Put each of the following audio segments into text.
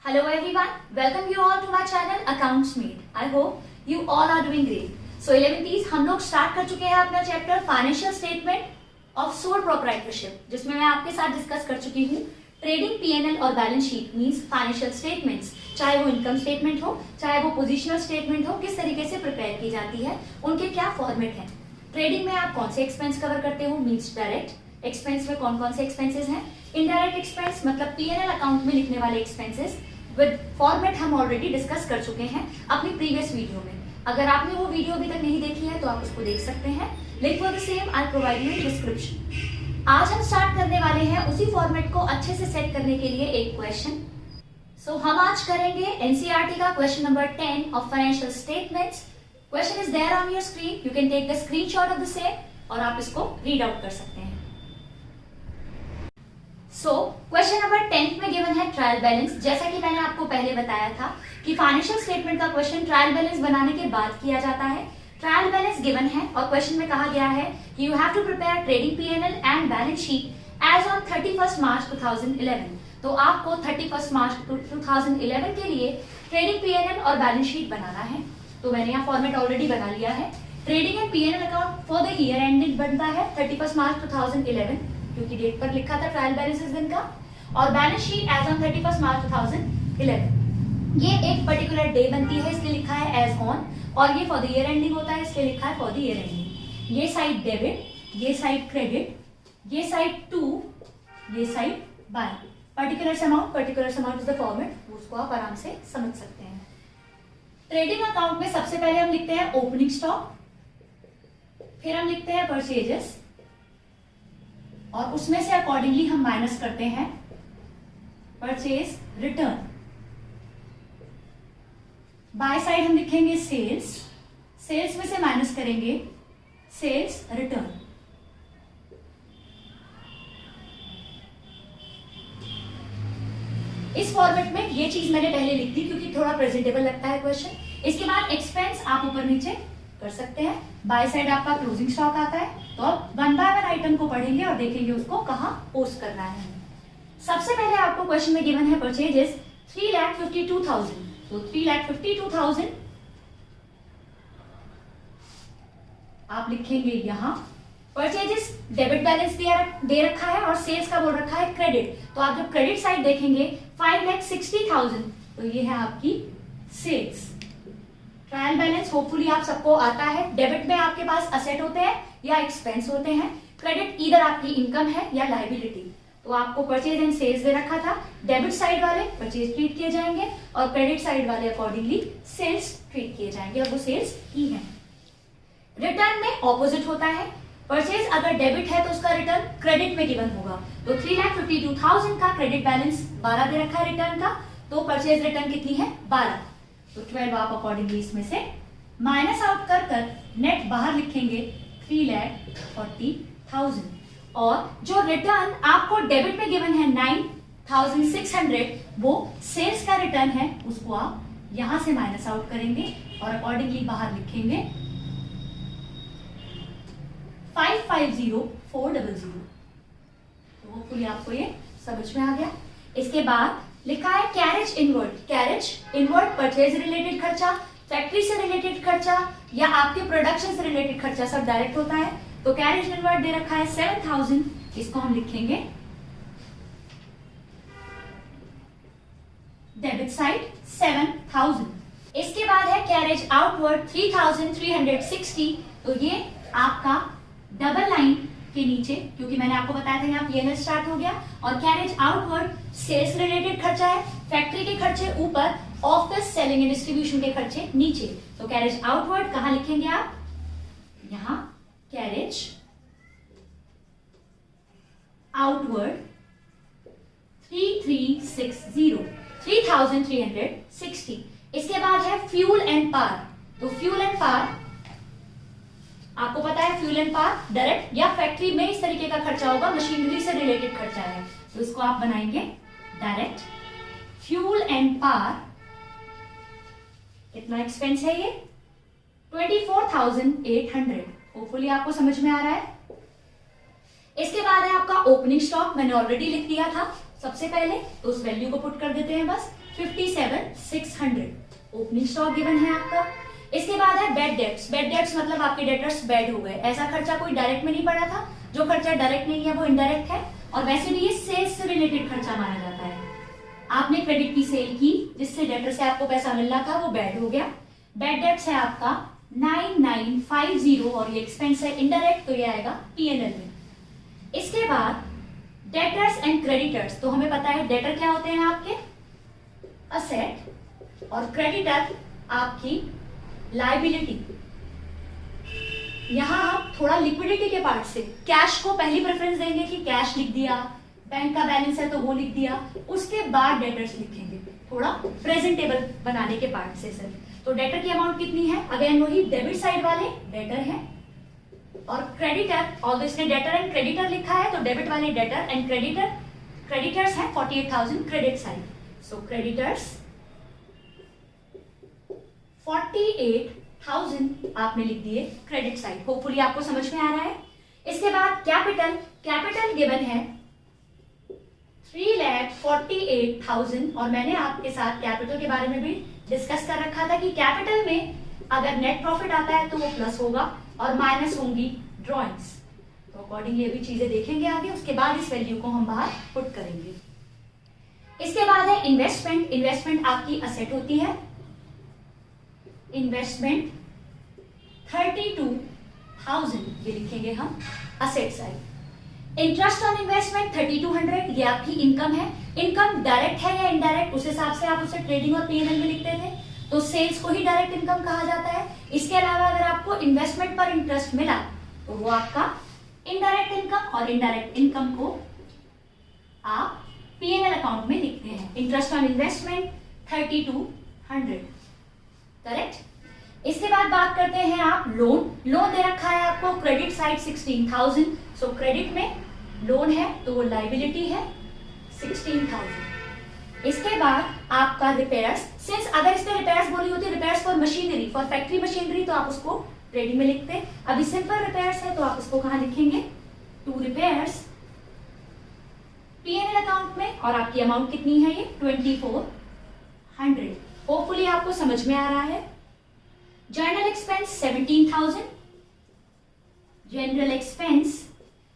Hello everyone, welcome you all to my channel Accounts Made. I hope you all are doing great. So 11th हम लोग start कर चुके हैं अपना chapter financial statement of sole proprietorship, जिसमें मैं आपके साथ डिस्कस कर चुकी हूँ ट्रेडिंग पीएनएल और balance sheet means financial statements, चाहे वो इनकम स्टेटमेंट हो चाहे वो पोजिशनल स्टेटमेंट हो, किस तरीके से प्रिपेयर की जाती है, उनके क्या फॉर्मेट है। ट्रेडिंग में आप कौन से एक्सपेंस कवर करते हो मींस डायरेक्ट एक्सपेंस में कौन कौन से एक्सपेंसेस हैं, इनडायरेक्ट एक्सपेंस मतलब पीएनएल अकाउंट में लिखने वाले एक्सपेंसेस विद फॉर्मेट हम ऑलरेडी डिस्कस कर चुके हैं अपनी प्रीवियस वीडियो में। अगर आपने वो वीडियो अभी तक नहीं देखी है तो आप उसको देख सकते हैं, link for the same I provide you in description. आज हम स्टार्ट करने वाले हैं उसी फॉर्मेट को अच्छे से सेट करने के लिए एक क्वेश्चन। सो हम आज करेंगे एनसीईआरटी का question number 10 of financial statements. Question is there on your screen, you can take the screenshot of the same और आप इसको रीड आउट कर सकते हैं। सो क्वेश्चन नंबर 10 में गिवन है ट्रायल बैलेंस। जैसा कि मैंने आपको पहले बताया था कि फाइनेंशियल स्टेटमेंट का क्वेश्चन ट्रायल बैलेंस बनाने के बाद किया जाता है। ट्रायल बैलेंस गिवन है और क्वेश्चन में कहा गया है कि you have to prepare trading PNL and balance sheet as on 31 March 2011। तो आपको 31 मार्च 2011 के लिए ट्रेडिंग पीएनएल और बैलेंस शीट बनाना है। तो मैंने यहाँ फॉर्मेट ऑलरेडी बना लिया है। Trading and PNL account for the year ended बनता है 31 मार्च 2011 क्योंकि डेट पर लिखा था ट्रायल बैलेंस इस दिन का, और balance sheet as on 31 March 2011। ये एक पर्टिकुलर डे बनती है इसलिए लिखा है एज ऑन, और ये फॉर द ईयर एंडिंग होता है इसलिए लिखा है फॉर द ईयर एंडिंग। ये साइड डेबिट, ये साइड क्रेडिट, ये साइड टू, ये side by. Particular amount is the format, उसको आप आराम से समझ सकते हैं। ट्रेडिंग अकाउंट में सबसे पहले हम लिखते हैं ओपनिंग स्टॉक, फिर हम लिखते हैं परचेजेस और उसमें से अकॉर्डिंगली हम माइनस करते हैं परचेज रिटर्न। बाय साइड हम लिखेंगे सेल्स, सेल्स में से माइनस करेंगे सेल्स रिटर्न। इस फॉर्मेट में ये चीज मैंने पहले लिख दी क्योंकि थोड़ा प्रेजेंटेबल लगता है क्वेश्चन। इसके बाद एक्सपेंस आप ऊपर नीचे कर सकते हैं। बाय साइड आपका क्लोजिंग स्टॉक आता है, तो अब वन बाय वन आइटम को पढ़ेंगे और देखेंगे उसको कहां पोस्ट करना है। सबसे पहले आपको क्वेश्चन में गिवन है परचेजेस 3,52,000, तो 3,52,000 आप लिखेंगे यहां। परचेजेस डेबिट बैलेंस दे रखा है और सेल्स का बोल रखा है क्रेडिट, तो आप जब क्रेडिट साइड देखेंगे 5,60,000 तो ये है आपकी सेल्स। ट्रायल बैलेंस होपफुली आप सबको आता है। डेबिट में आपके पास असेट होते हैं या एक्सपेंस होते हैं, क्रेडिट इधर आपकी इनकम है या लायबिलिटी। तो आपको परचेज एंड सेल्स दे रखा था, डेबिट साइड वाले परचेज ट्रीट किए जाएंगे और क्रेडिट साइड वाले अकॉर्डिंगली सेल्स ट्रीट किए जाएंगे और वो सेल्स ही है। रिटर्न में ऑपोजिट होता है, परचेज अगर डेबिट है तो उसका रिटर्न क्रेडिट में गिवन होगा। तो 3,52,000 का क्रेडिट बैलेंस 12 दे रखा है रिटर्न का, तो परचेज रिटर्न कितनी है 12, तो 12 आप अकॉर्डिंगली इसमें से माइनस आउट कर नेट बाहर लिखेंगे 3,40,000। और जो रिटर्न आपको डेबिट में गिवन है 9,600 वो सेल्स का रिटर्न है, उसको आप यहां से माइनस आउट करेंगे और अकॉर्डिंगली बाहर लिखेंगे 550,400। तो होपफुली आपको ये समझ में आ गया। इसके बाद लिखा है carriage inward. Carriage inward purchase related खर्चा, फैक्ट्री से रिलेटेड खर्चा या आपके प्रोडक्शन से रिलेटेड खर्चा सब डायरेक्ट होता है। तो कैरेज इनवर्ड दे रखा है 7,000, इसको हम लिखेंगे डेबिट साइड 7,000। इसके बाद है कैरेज आउटवर्ड 3,360, तो ये आपका डबल लाइन के नीचे, क्योंकि मैंने आपको बताया था यहाँ पीएनएल स्टार्ट हो गया और कैरेज आउटवर्ड सेल्स रिलेटेड खर्चा है, फैक्ट्री के खर्चे ऊपर, ऑफिस सेलिंग एंड डिस्ट्रीब्यूशन के खर्चे नीचे। तो कैरेज आउटवर्ड कहां लिखेंगे आप, यहां कैरेज आउटवर्ड 3,360। इसके बाद है फ्यूल एंड पावर। तो फ्यूल एंड पावर आपको पता है फ्यूल एंड पावर डायरेक्ट या फैक्ट्री में इस तरीके का खर्चा होगा, मशीनरी से रिलेटेड खर्चा है, तो इसको आप बनाएंगे डायरेक्ट फ्यूल एंड पावर। कितना एक्सपेंस है ये 24,800। होपफुली आपको समझ में आ रहा है। इसके बाद है आपका ओपनिंग स्टॉक, मैंने ऑलरेडी लिख दिया था सबसे पहले, तो उस वैल्यू को पुट कर देते हैं बस 57,600 ओपनिंग स्टॉक गिवन है आपका। इसके बाद है बेड डेट्स। बेड डेट्स मतलब आपके डेटर्स बेड हो गए, ऐसा खर्चा कोई डायरेक्ट में नहीं पड़ा था, जो खर्चा डायरेक्ट नहीं है वो इनडायरेक्ट है, और वैसे भी ये सेल्स से रिलेटेड खर्चा माना जाता है। आपने क्रेडिट की सेल की जिससे डेटर से आपको पैसा मिलना था, वो बेड हो गया। बेड डेट्स है आपका 9950 और ये एक्सपेंस है इनडायरेक्ट, तो ये आएगा पीएनएल में। इसके बाद डेटर्स एंड क्रेडिटर्स, तो हमें पता है डेटर क्या होते हैं आपके असेट और क्रेडिटर आपकी लायबिलिटी। यहां हम थोड़ा लिक्विडिटी के पार्ट से कैश को पहली प्रेफरेंस देंगे कि कैश लिख दिया, बैंक का बैलेंस है तो वो लिख दिया, उसके बाद डेटर्स लिखेंगे थोड़ा प्रेजेंटेबल बनाने के पार्ट से सर। तो डेटर की अमाउंट कितनी है, अगेन वही डेबिट साइड वाले डेटर है, और क्रेडिटर, और इसने डेटर एंड क्रेडिटर लिखा है तो डेबिट वाले डेटर एंड क्रेडिटर्स है 48,000 क्रेडिट साइड। सो क्रेडिटर्स 48,000 आपने लिख दिए क्रेडिट साइड। होपफुली आपको समझ में आ रहा है। इसके बाद कैपिटल गिवन है 3,48,000, और मैंने आपके साथ कैपिटल के बारे में भी डिस्कस कर रखा था कि कैपिटल में अगर नेट प्रॉफिट आता है तो वो प्लस होगा और माइनस होंगी ड्रॉइंग्स। तो अकॉर्डिंगली अभी चीजें देखेंगे आगे, उसके बाद इस वैल्यू को हम बाहर पुट करेंगे। इसके बाद है इन्वेस्टमेंट। इन्वेस्टमेंट आपकी असेट होती है, इन्वेस्टमेंट 32,000 ये लिखेंगे हम asset side. Interest on investment 3200 ये आपकी इनकम है। इनकम डायरेक्ट है या इनडायरेक्ट, उस हिसाब से आप उसे ट्रेडिंग और पीएनएल में लिखते थे, तो सेल्स को ही डायरेक्ट इनकम कहा जाता है। इसके अलावा अगर आपको इन्वेस्टमेंट पर इंटरेस्ट मिला तो वो आपका इनडायरेक्ट इनकम, और इनडायरेक्ट इनकम को आप पीएनएल अकाउंट में लिखते हैं। Interest on investment 3200 correct. इसके बाद बात करते हैं आप लोन दे रखा है आपको क्रेडिट साइड 16,000। सो क्रेडिट में लोन है तो वो लायबिलिटी है 16,000। इसके बाद आपका रिपेयर्स, सिंस अगर इसमें रिपेयर्स बोली होती है, repairs for machinery, for factory machinery, तो आप उसको ट्रेडिंग में लिखते। अभी सिंपल रिपेयर्स है तो आप उसको कहां लिखेंगे, टू रिपेयर्स पीएनएल अकाउंट में, और आपकी अमाउंट कितनी है ये 2400। होपफुली आपको समझ में आ रहा है। General expense 17,000, general expense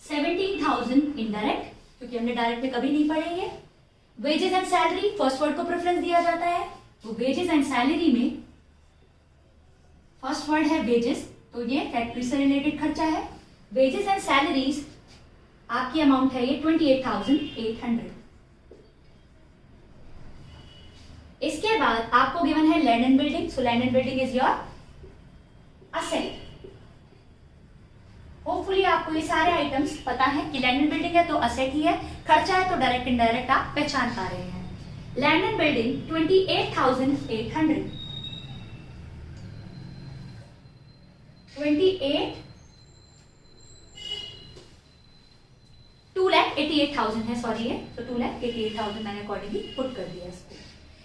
17,000 indirect, क्योंकि हमने डायरेक्ट में कभी नहीं पढ़े ये। Wages and salary, first word को प्रेफरेंस दिया जाता है, तो वेजेस एंड सैलरी में फर्स्ट वर्ड है वेजेस, तो ये फैक्ट्री से रिलेटेड खर्चा है। वेजेस एंड सैलरीज आपकी अमाउंट है ये 28,800। इसके बाद आपको गिवन है land and building. So land and building is your asset. Hopefully आपको ये सारे आइटम्स पता है कि लैंड एंड बिल्डिंग है तो असेट ही है, खर्चा है तो डायरेक्ट इनडायरेक्ट आप पहचान पा रहे हैं। लैंड एंड बिल्डिंग 28,800, 2,88,000 है, सॉरी है, तो 2,88,000 मैंने अकॉर्डिंगली पुट कर दिया इसको।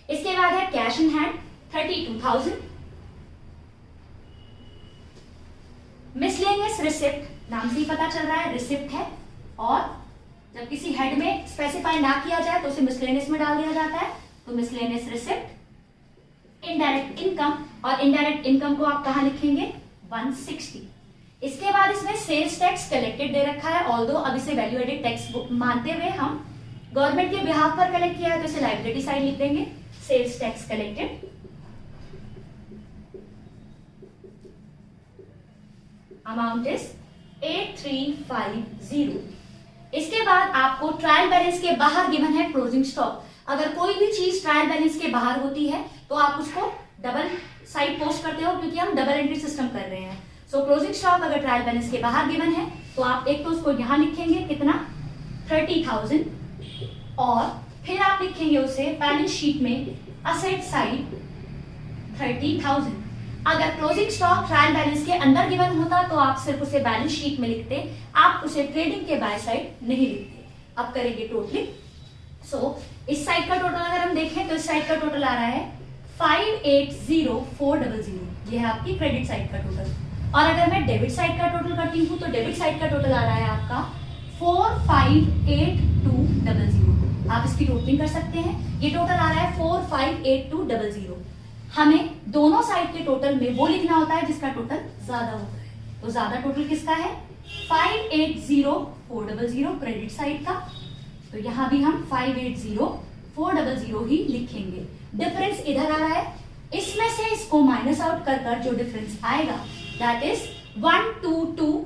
इसके बाद है cash in hand 32,000। Miscellaneous receipt, नाम से ही पता चल रहा है रिसिप्ट है, और जब किसी हेड में स्पेसिफाई ना किया जाए तो उसे मिसलेनियस में डाल दिया जाता है, तो मिसलेनियस रिसिप्ट। इनडायरेक्ट इनकम, और इनडायरेक्ट इनकम को आप कहां लिखेंगे 160। इसके बाद इसमें सेल्स टैक्स कलेक्टेड दे रखा है, ऑल्दो अब इसे वैल्यू एडेड टैक्स मानते हुए हम गवर्नमेंट के बिहाफ पर कलेक्ट किया है, तो इसे लायबिलिटी साइड लिख देंगे, sales tax collected. Amount is 8350। इसके बाद आपको ट्रायल बैलेंस के बाहर गिवन है क्लोजिंग स्टॉक। अगर कोई भी चीज ट्रायल बैलेंस के बाहर होती है तो आप उसको डबल साइड पोस्ट करते हो, क्योंकि हम डबल एंट्री सिस्टम कर रहे हैं। सो क्लोजिंग स्टॉक अगर ट्रायल बैलेंस के बाहर गिवन है तो आप एक तो उसको यहां लिखेंगे कितना 30,000, और फिर आप लिखेंगे उसे बैलेंस शीट में असेट साइड 30,000। अगर क्लोजिंग स्टॉक ट्रायल बैलेंस के अंदर गिवन होता तो आप सिर्फ उसे बैलेंस शीट में लिखते, आप उसे ट्रेडिंग के बाय साइड नहीं लिखते। अब करेंगे टोटलिंग। सो इस साइड का टोटल अगर हम देखें तो इस साइड का टोटल आ रहा है 580400, ये है आपकी क्रेडिट साइड का टोटल। और अगर मैं डेबिट साइड का टोटल करती हूँ तो डेबिट साइड का टोटल आ रहा है आपका 458200। आप इसकी टोटलिंग कर सकते हैं। ये टोटल आ रहा है 458200। हमें दोनों साइड के टोटल में वो लिखना होता है जिसका टोटल ज्यादा होता है। तो ज्यादा टोटल किसका है? 580400 क्रेडिट साइड का। तो यहां भी हम 580400 ही लिखेंगे। डिफरेंस इधर आ रहा है, इसमें से इसको माइनस आउट कर कर जो डिफरेंस आएगा दैट इज 122200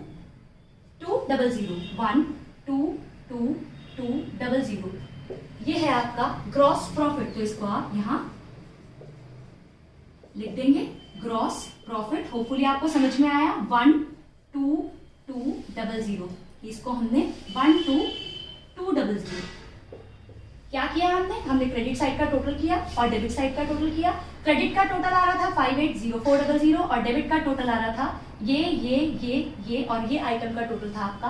122200। ये है आपका ग्रॉस प्रॉफिट। तो इसको आप यहां लिख देंगे ग्रॉस प्रॉफिट। होपफुली आपको समझ में आया। 12200, इसको हमने 12200 क्या किया हमने क्रेडिट साइड का टोटल किया और डेबिट साइड का टोटल किया। क्रेडिट का टोटल आ रहा था 580400 और डेबिट का टोटल आ रहा था ये और ये आइटम का टोटल था आपका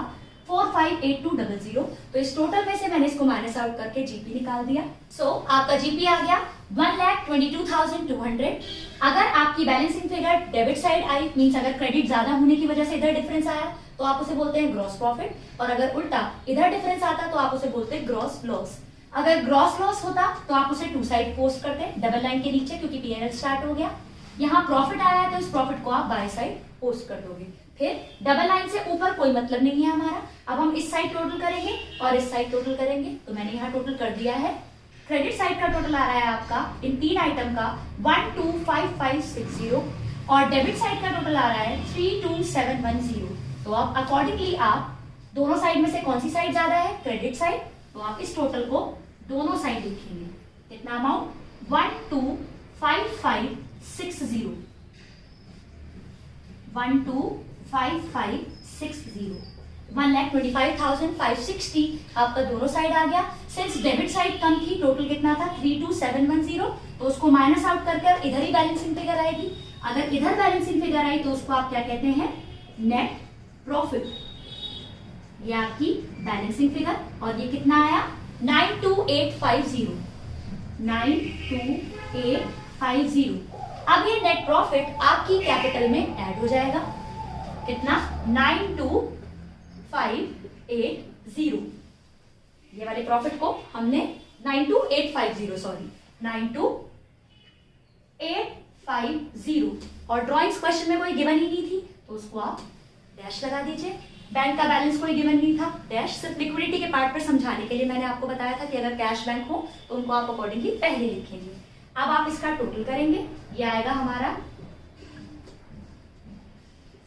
458200। तो इस टोटल में से मैंने इसको माइनस आउट करके जीपी निकाल दिया। सो आपका जीपी आ गया 1,22,200। अगर आपकी balancing figure debit side I, means अगर क्रेडिट ज्यादा होने की वजह से इधर डिफरेंस आया तो आप उसे बोलते हैं ग्रॉस प्रॉफिट, और अगर उल्टा इधर डिफरेंस आता तो आप उसे बोलते हैं ग्रॉस लॉस। अगर ग्रॉस लॉस होता तो आप उसे टू साइड पोस्ट करते डबल लाइन के नीचे, क्योंकि पीएनएल स्टार्ट हो गया। यहाँ प्रॉफिट आया है तो इस प्रॉफिट को आप बाय साइड पोस्ट कर दोगे। फिर डबल लाइन से ऊपर कोई मतलब नहीं है हमारा। अब हम इस साइड टोटल करेंगे और इस साइड टोटल करेंगे। तो मैंने यहाँ टोटल कर दिया है। क्रेडिट साइड का टोटल आ रहा है आपका इन तीन आइटम का 125560 और डेबिट साइड का टोटल आ रहा है 32710। तो अब अकॉर्डिंगली आप दोनों साइड में से कौन सी साइड ज्यादा है? Credit side. तो आप इस टोटल को दोनों साइड लिखेंगे। कितना अमाउंट? 125560 125560 1,25,560 आपका दोनों साइड आ गया। सिंस डेबिट साइड कम थी, टोटल कितना था? 32710। तो उसको माइनस आउट करके इधर ही बैलेंसिंग फिगर आएगी। अगर इधर बैलेंसिंग फिगर आई तो उसको आप क्या कहते हैं? Net profit. ये आपकी बैलेंसिंग फिगर। और ये कितना आया? 92850 92850। अब ये नेट प्रॉफिट आपकी कैपिटल में ऐड हो जाएगा। कितना? 92580। ये वाले प्रॉफिट को हमने 92850 और ड्रॉइंग्स क्वेश्चन में कोई गिवन ही नहीं थी तो उसको आप डैश लगा दीजिए। बैंक का बैलेंस कोई गिवन नहीं था, डैश। सिर्फ लिक्विडिटी के पार्ट पर समझाने के लिए मैंने आपको बताया था कि अगर कैश बैंक हो तो उनको आप अकॉर्डिंगली पहले लिखेंगे। अब आप इसका टोटल करेंगे। ये आएगा हमारा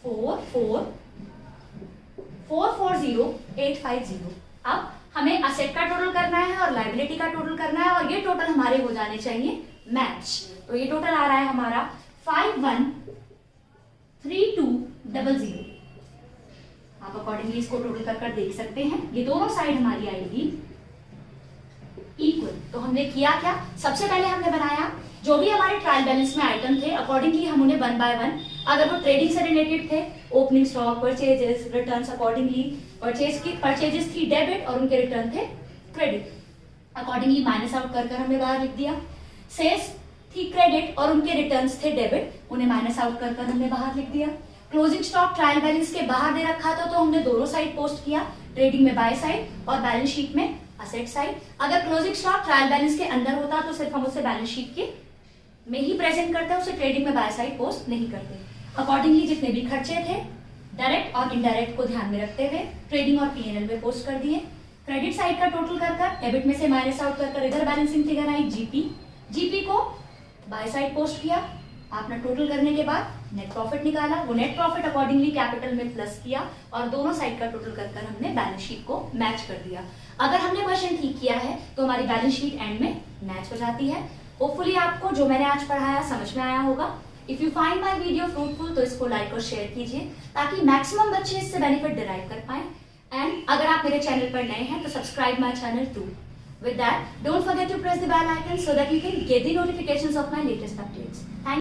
440,850। अब हमें असेट का टोटल करना है और लायबिलिटी का टोटल करना है और ये टोटल हमारे हो जाने चाहिए मैच। तो ये टोटल आ रहा है हमारा 513200। आप अकॉर्डिंगली इसको टोटल कर देख सकते हैं। ये दोनों साइड हमारी आएगी इक्वल। तो हमने किया क्या? सबसे पहले हमने बनाया जो भी हमारे ट्रायल बैलेंस में आइटम थे, अकॉर्डिंगली हम उन्हें वन बाय वन, अगर वो ट्रेडिंग से रिलेटेड थे, opening stock, purchases, returns, accordingly purchases थी डेबिट और उनके रिटर्न थे क्रेडिट, अकॉर्डिंगली माइनस आउट कर हमने बाहर लिख दिया। सेल्स थी क्रेडिट और उनके रिटर्न्स थे डेबिट, उन्हें माइनस आउट कर हमने बाहर लिख दिया। क्लोजिंग स्टॉक ट्रायल बैलेंस के बाहर दे रखा था तो हमने दोनों साइड पोस्ट किया, ट्रेडिंग में बाय साइड और बैलेंस शीट में असेट साइड। अगर क्लोजिंग स्टॉक ट्रायल बैलेंस के अंदर होता तो सिर्फ हम उसे बैलेंस शीट के में ही प्रेजेंट करते, उसे ट्रेडिंग में बाय साइड पोस्ट नहीं करते। अकॉर्डिंगली जितने भी खर्चे थे डायरेक्ट और इनडायरेक्ट को ध्यान में रखते हुए ट्रेडिंग और पीएनएल में पोस्ट कर दिए। क्रेडिट साइड का टोटल कर डेबिट में से माइनस आउट कर इधर बैलेंसिंग फिगर आई जीपी को बाय साइड पोस्ट किया। आपने टोटल करने के बाद नेट प्रॉफिट निकाला, वो नेट प्रॉफिट अकॉर्डिंगली कैपिटल में प्लस किया और दोनों साइड का टोटल कर हमने बैलेंस शीट को मैच कर दिया। अगर हमने क्वेश्चन ठीक किया है तो हमारी बैलेंस शीट एंड में मैच हो जाती है। होपफुली आपको जो मैंने आज पढ़ाया समझ में आया होगा। If you find my video fruitful तो इसको लाइक और शेयर कीजिए ताकि मैक्सिमम बच्चे इससे बेनिफिट डिराइव कर पाए। एंड अगर आप मेरे चैनल पर नए हैं तो subscribe my channel too. With that, don't forget to press the bell icon so that you can get the notifications of my latest updates. Thank you.